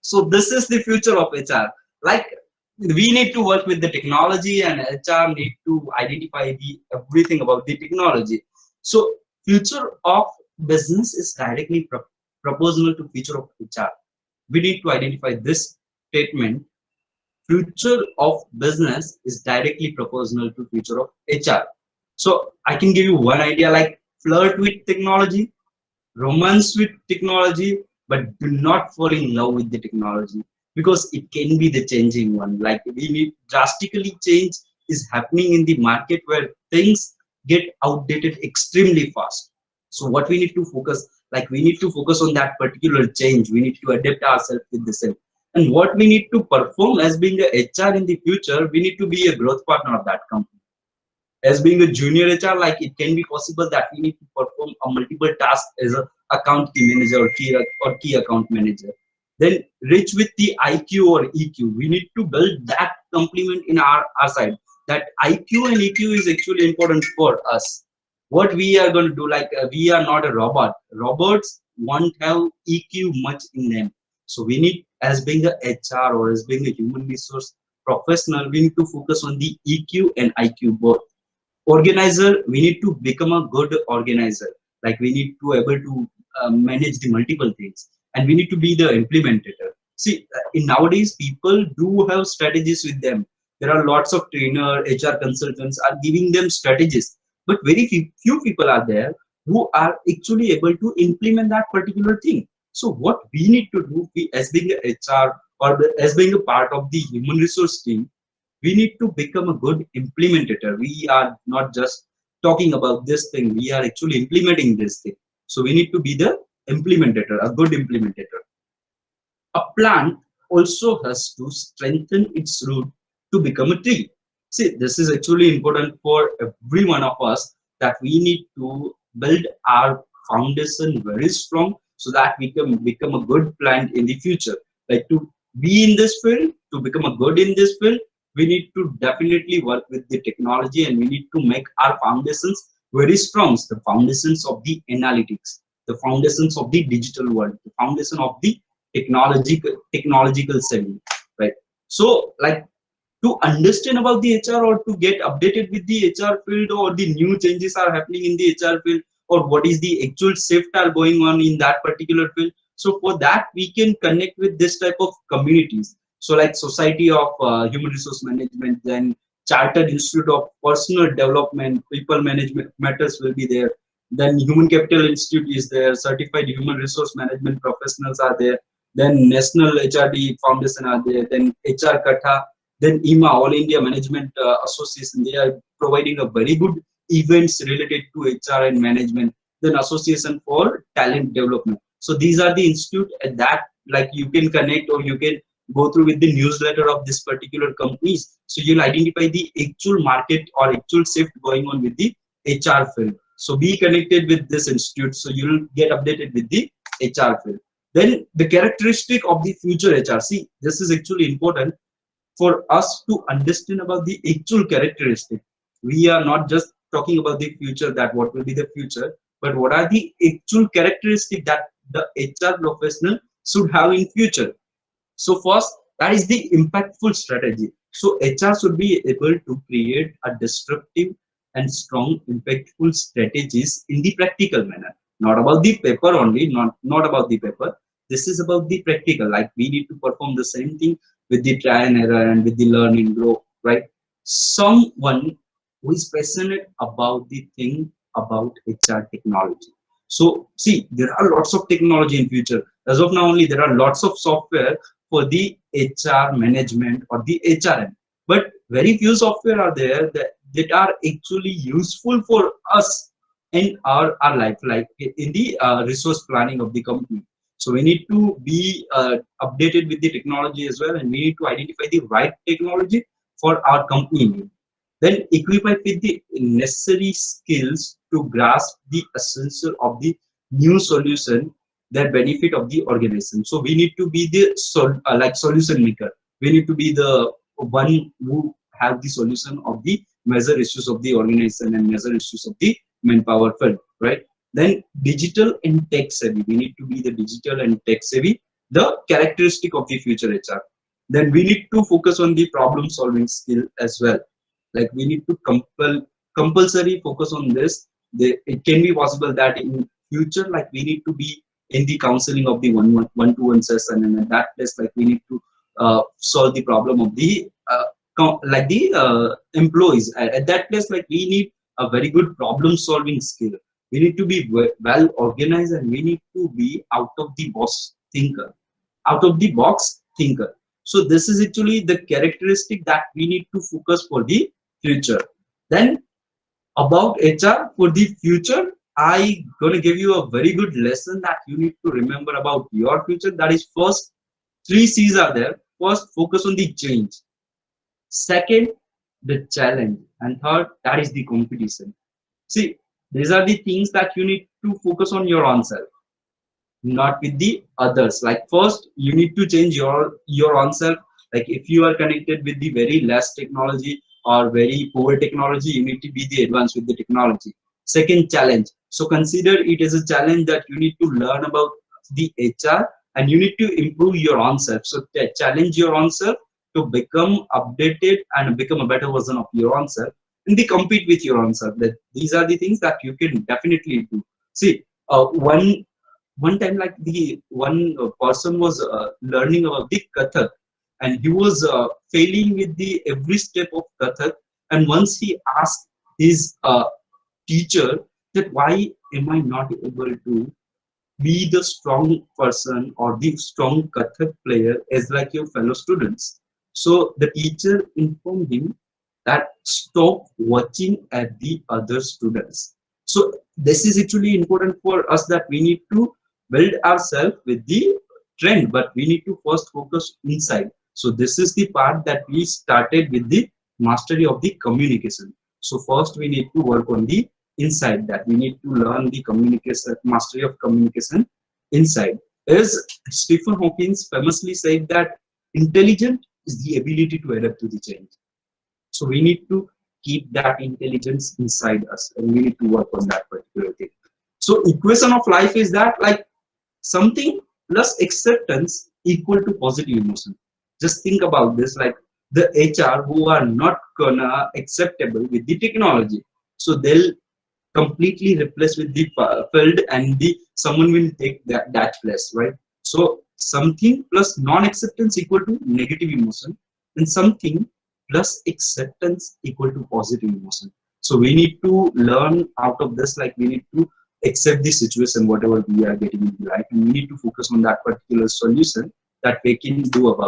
So this is the future of HR. Like we need to work with the technology, and HR need to identify the everything about the technology. So future of business is directly proportional to future of HR. We need to identify this statement. Future of business is directly proportional to future of HR. So I can give you one idea, like flirt with technology, romance with technology, but do not fall in love with the technology, because it can be the changing one. Like we need drastically change is happening in the market where things get outdated extremely fast. So what we need to focus, like we need to focus on that particular change. We need to adapt ourselves with the same. And what we need to perform as being a HR in the future, we need to be a growth partner of that company. As being a junior HR, like it can be possible that we need to perform a multiple task as a account key manager or key account manager. Then reach with the IQ or EQ. We need to build that complement in our side. That IQ and EQ is actually important for us. What we are going to do, like we are not a robot. Robots won't have EQ much in them. So we need, as being a HR or as being a human resource professional, we need to focus on the EQ and IQ both. Organizer, we need to become a good organizer. Like we need to able to manage the multiple things, and we need to be the implementator. See, in nowadays people do have strategies with them. There are lots of trainer HR consultants are giving them strategies, but very few people are there who are actually able to implement that particular thing. So what we need to do, we as being a HR or as being a part of the human resource team, we need to become a good implementator. We are not just talking about this thing, we are actually implementing this thing. So we need to be the implementator, a good implementator. A plant also has to strengthen its root to become a tree. See, this is actually important for every one of us, that we need to build our foundation very strong so that we can become a good plant in the future. Like to be in this field, to become a good in this field, we need to definitely work with the technology, and we need to make our foundations very strong. The foundations of the analytics, the foundations of the digital world, the foundation of the technological savvy, right? So like to understand about the HR or to get updated with the HR field, or the new changes are happening in the HR field, or what is the actual shift are going on in that particular field. So for that, we can connect with this type of communities. So like Society of Human Resource Management, then Chartered Institute of Personal Development, People Management Matters will be there. Then Human Capital Institute is there, Certified Human Resource Management Professionals are there. Then National HRD Foundation are there. Then HR Katha. Then IMA, All India Management Association, they are providing a very good events related to HR and management. Then Association for Talent Development. So these are the institute that like you can connect, or you can go through with the newsletter of this particular companies. So you'll identify the actual market or actual shift going on with the HR field. So be connected with this institute, so you'll get updated with the HR field. Then the characteristic of the future HR. See, this is actually important for us to understand about the actual characteristic. We are not just talking about the future, that what will be the future, but what are the actual characteristic that the HR professional should have in future. So first, that is the impactful strategy. So HR should be able to create a disruptive and strong impactful strategies in the practical manner. Not about the paper only, not about the paper. This is about the practical. Like we need to perform the same thing with the try and error and with the learn and grow, right? Someone who is passionate about the thing about HR technology. So see, there are lots of technology in future. As of now only, there are lots of software for the HR management or the HRM. But very few software are there that are actually useful for us in our life, like in the resource planning of the company. So we need to be updated with the technology as well, and we need to identify the right technology for our company need. Then equip it with the necessary skills to grasp the essential of the new solution that benefit of the organization. So we need to be the like solution maker. We need to be the one who have the solution of the major issues of the organization and major issues of the manpower field, right? Then digital and tech savvy. We need to be the digital and tech savvy. the characteristic of the future HR. Then we need to focus on the problem solving skill as well. Like we need to compulsory focus on this. It can be possible that in future, like we need to be in the counseling of the one-to-one session, and at that place, like we need to solve the problem of the employees. At that place, like we need a very good problem solving skill. We need to be well organized, and we need to be out of the box thinker, out of the box thinker. So this is actually the characteristic that we need to focus for the future. Then about HR for the future, I gonna give you a very good lesson that you need to remember about your future. That is, first, three C's are there. First, focus on the change. Second, the challenge. And third, that is the competition. See, these are the things that you need to focus on your own self, not with the others. Like first, you need to change your own self. Like if you are connected with the very less technology or very poor technology, you need to be the advanced with the technology. Second, challenge. So consider it as a challenge that you need to learn about the HR, and you need to improve your own self. So challenge your own self to become updated and become a better version of your own self, and they compete with your own self. That these are the things that you can definitely do. See, one time, like the one person was learning about the Kathak, and he was failing with the every step of Kathak. And once he asked his teacher that why am I not able to be the strong person or the strong Kathak player as like your fellow students. So the teacher informed him that stop watching at the other students. So this is actually important for us, that we need to build ourselves with the trend, but we need to first focus inside. So this is the part that we started with the mastery of the communication. So first we need to work on the inside, that we need to learn the communication, mastery of communication inside. As Stephen Hawking famously said that intelligence is the ability to adapt to the change. So we need to keep that intelligence inside us, and we need to work on that particular thing. So equation of life is that, like, something plus acceptance equal to positive emotion. Just think about this, like the HR who are not gonna acceptable with the technology, so they'll completely replace with the field, and the someone will take that place, right? So something plus non-acceptance equal to negative emotion, and something plus acceptance equal to positive emotion. So we need to learn out of this, like we need to accept the situation whatever we are getting in life, and we need to focus on that particular solution that we can do about